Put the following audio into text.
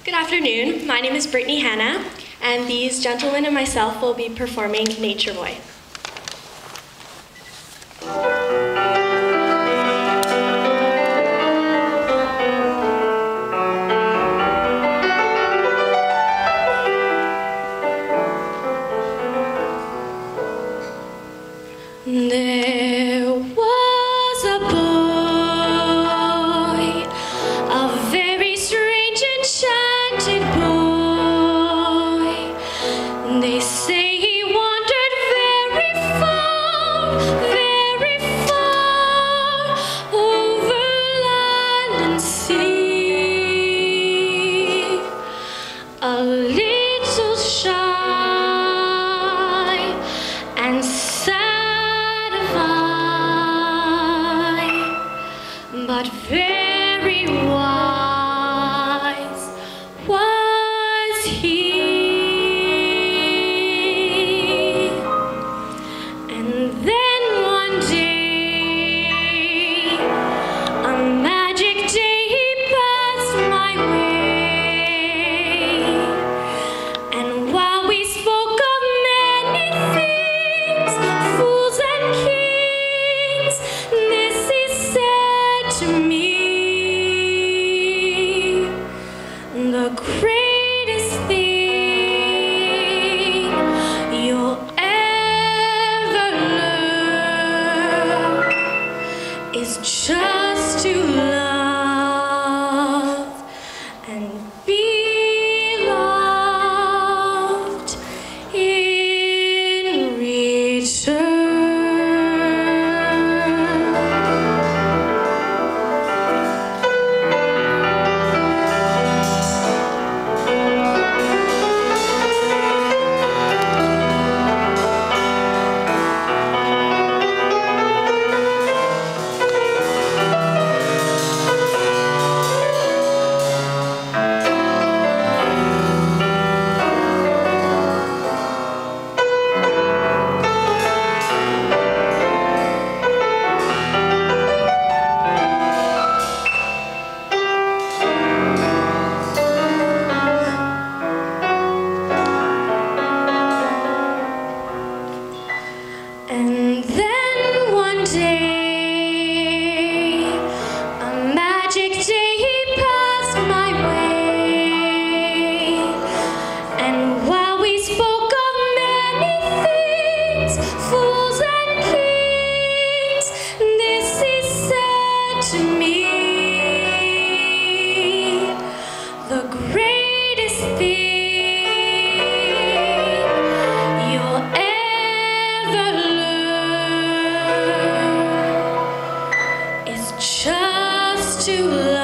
Good afternoon. My name is Brittany Hanna, and these gentlemen and myself will be performing Nature Boy. There was a boy, a very strange enchanted boy. They say he wandered very far over land and sea. A little shy and sad of eye, but very wise was he. And then one day, a magic day, he passed my way. And while we spoke of many things, fools and kings, this he said to me: the greatest thing you'll ever learn is just to love and be loved in return. And then one day, a magic day, he passed my way. And while we spoke of many things, fools and kings, this he said to me: the greatest thing you'll ever learn is just to love.